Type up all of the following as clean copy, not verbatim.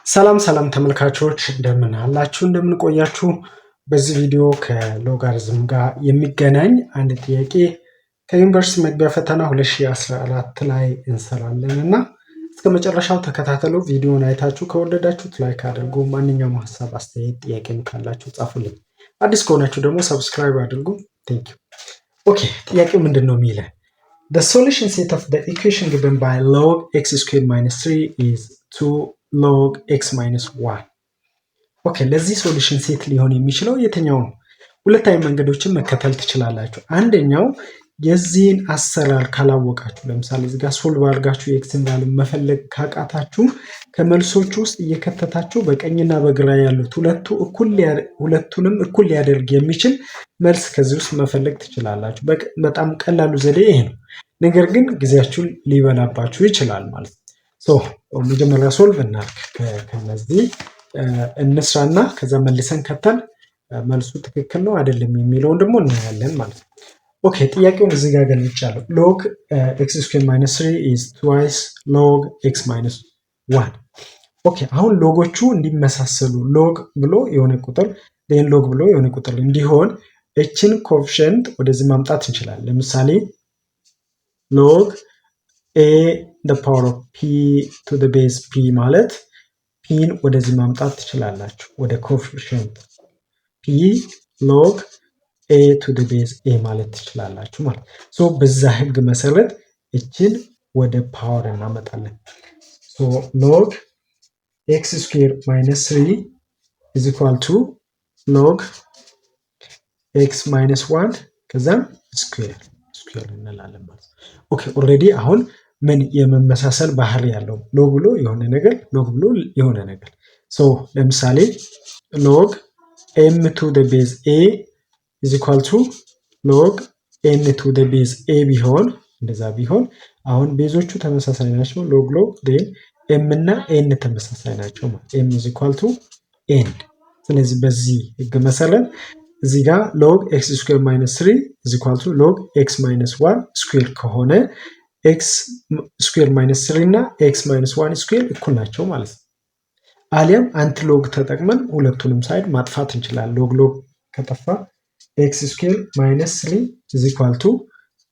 ሰላም ተመልካቾች እንደምን አላችሁ እንደምን ቆያችሁ። በዚህ ቪዲዮ ከሎጋሪዝም ጋር የሚገናኝ አንድ ጥያቄ ከዩኒቨርሲቲ መግቢያ ፈተና 2014 ላይ እንሰራለን እና እስከ መጨረሻው ተከታተሉ። ቪዲዮውን አይታችሁ ከወደዳችሁት ላይክ አድርጉ። ማንኛውም ሀሳብ አስተያየት ጥያቄም ካላችሁ ጻፉልኝ። አዲስ ከሆናችሁ ደግሞ ሰብስክራይብ አድርጉ። ቴንክ ዩ። ኦኬ ጥያቄው ምንድነው የሚለው? The solution set of the equation given by log x squared minus 3 is 2 log x minus 1. ኦኬ ለዚህ ሶሉሽን ሴት ሊሆን የሚችለው የትኛው ነው? ሁለት አይነት መንገዶችን መከተል ትችላላችሁ። አንደኛው የዚህን አሰራር ካላወቃችሁ፣ ለምሳሌ እዚህ ጋር ሶልቭ አድርጋችሁ የኤክስን ቫልዩ መፈለግ ካቃታችሁ ከመልሶቹ ውስጥ እየከተታችሁ በቀኝና በግራ ያሉት ሁለቱንም እኩል ሊያደርግ የሚችል መልስ ከዚህ ውስጥ መፈለግ ትችላላችሁ። በጣም ቀላሉ ዘዴ ይሄ ነው። ነገር ግን ጊዜያችሁን ሊበላባችሁ ይችላል ማለት ነው። መጀመሪያ ሶልቭ እናድርግ። ከነዚህ እንስራና ከዛ መልሰን ከተን መልሱ ትክክል ነው አይደለም የሚለውን ደግሞ እናያለን ማለት ነው። ኦኬ ጥያቄውን እዚህ ጋር ገልጫለሁ። log x squared minus 3 is twice log x minus 1. ኦኬ አሁን ሎጎቹ እንዲመሳሰሉ ሎግ ብሎ የሆነ ቁጥር ሎግ ብሎ የሆነ ቁጥር እንዲሆን እችን ኮኤፊሽንት ወደዚህ ማምጣት እንችላለን። ለምሳሌ log a the power of p to the base p ማለት ፒን ወደዚህ ማምጣት ትችላላችሁ ወደ ኮኤፊሽንት p log a to the base a ማለት ትችላላችሁ ማለት ሶ በዛ ህግ መሰረት እችን ወደ ፓወር እናመጣለን። ሶ log x squared minus 3 is equal to log x minus 1 ከዛም ስኩዌር እንላለን ማለት ነው። ኦኬ ኦሬዲ አሁን ምን የመመሳሰል ባህሪ ያለው ሎግ ብሎ የሆነ ነገር ሎግ ብሎ የሆነ ነገር ሶ ለምሳሌ log m to the base a is equal to log n to the base a ቢሆን እንደዛ ቢሆን አሁን ቤዞቹ ተመሳሳይ ናቸው። log then m እና n ተመሳሳይ ናቸው ማለት m is equal to n። ስለዚህ በዚህ ህግ መሰረት እዚህ ጋር log x squared minus 3 is equal to log x minus 1 square ከሆነ x squared minus 3 እና x minus 1 square እኩል ናቸው ማለት ነው። አሊያም አንቲሎግ ተጠቅመን ሁለቱንም ሳይድ ማጥፋት እንችላለን። log ከጠፋ x squared minus 3 is equal to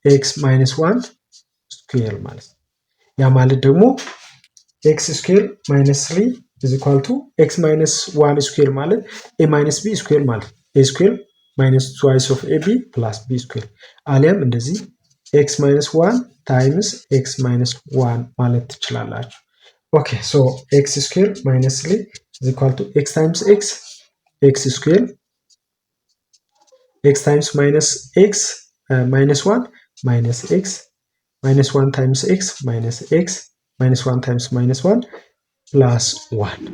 x minus 1 square ማለት ነው። ያ ማለት ደግሞ x squared minus 3 is equal to x minus 1 square ማለት a minus b square ማለት a square minus twice of ab plus b square አሊያም እንደዚህ x minus 1 times x minus 1 ማለት ትችላላችሁ። ኦኬ ሶ x squared minus 3 is equal to x times x squared x times minus x minus 1 minus x minus 1 times x minus x minus 1 times minus 1 plus 1.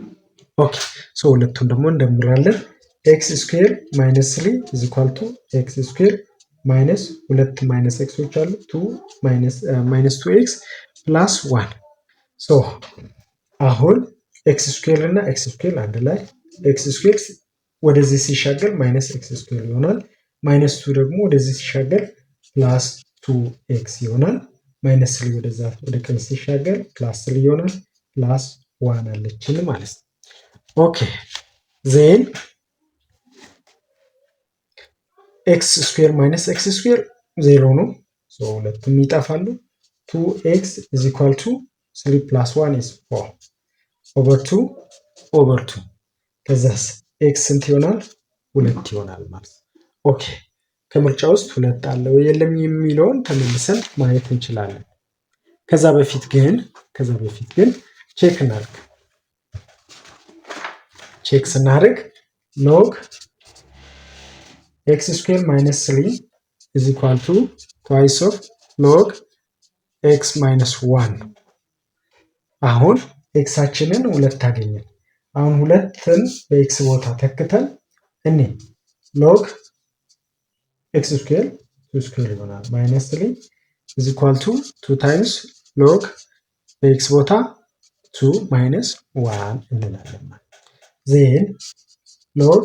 ኦኬ ሶ ሁለቱን ደግሞ እንደምራለን። x squared minus 3 is equal to x squared minus 2 minus xዎች አሉ 2 minus 2x plus 1. ሶ አሁን x squared እና x squared አንድ ላይ x squared ወደዚህ ሲሻገር minus x squared ይሆናል። minus 2 ደግሞ ወደዚህ ሲሻገር plus 2x ይሆናል። minus 3 ወደዛ ወደ ቀኝ ሲሻገር plus 3 ይሆናል plus 1 አለችን ማለት ነው። ኦኬ then x squared minus x squared 0 ነው። ሶ ሁለቱም ይጠፋሉ። 2x is equal to 3 plus 1 is 4 over 2 ከዛስ x ስንት ይሆናል? 2 ይሆናል ማለት ነው። ኦኬ ከምርጫ ውስጥ 2 አለ ወይ የለም የሚለውን ተመልሰን ማየት እንችላለን። ከዛ በፊት ግን ቼክ እናድርግ። ቼክ ስናደርግ log x squared minus 3 is equal to twice of log x minus 1 አሁን ኤክሳችንን 2 አገኘን። አሁን 2ን በኤክስ ቦታ ተክተን እኔ log x squared 2 square ይሆናል minus 3 is equal to 2 times log በኤክስ ቦታ 2 minus 1 እንላለን ማለት then log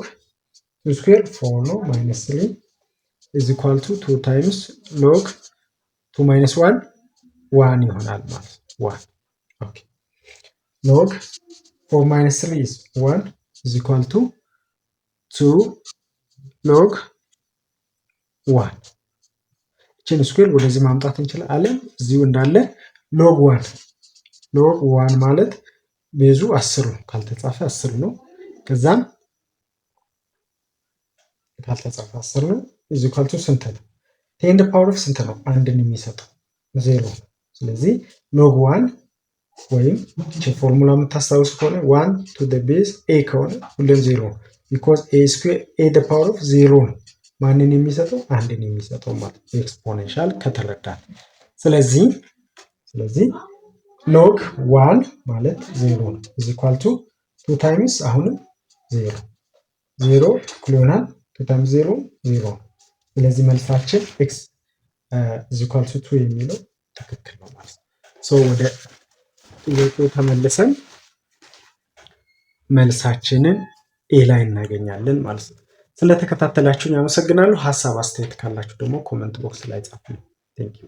2 square 4 ነው minus 3 is equal to 2 times log 2 minus 1 1 ይሆናል ማለት 1 ኦኬ log 4 minus 3 is 1 is equal to 2 log 1 እቺን ስኩዌር ወደዚህ ማምጣት እንችላለን። እዚሁ እንዳለ log 1 ማለት ቤዙ 10 ነው ካልተጻፈ 10 ነው። ከዛም ካልተጻፈ 10 ነው is equal to ስንት ነው? 10 ፓወር ኦፍ ስንት ነው? አንድን የሚሰጠው 0። ስለዚህ log 1 ወይም እቺ ፎርሙላ የምታስታውሱ ከሆነ 1 to the base a ከሆነ ሁሌም 0 ነው because a square a the power of 0 ነው ማንን የሚሰጠው? አንድን የሚሰጠው ማለት ኤክስፖኔንሻል ከተረዳን። ስለዚህ log 1 ማለት 0 ነው is equal to 2 times አሁንም 0 እኩል ይሆናል 2 times 0 0። ስለዚህ መልሳችን x is equal to 2 የሚለው ትክክል ነው ማለት ነው። ሶ ወደ ጥያቄው ተመልሰን መልሳችንን ኤ ላይ እናገኛለን ማለት ነው። ስለተከታተላችሁኝ አመሰግናለሁ። ሀሳብ አስተያየት ካላችሁ ደግሞ ኮሜንት ቦክስ ላይ ጻፉልኝ። ቴንክ ዩ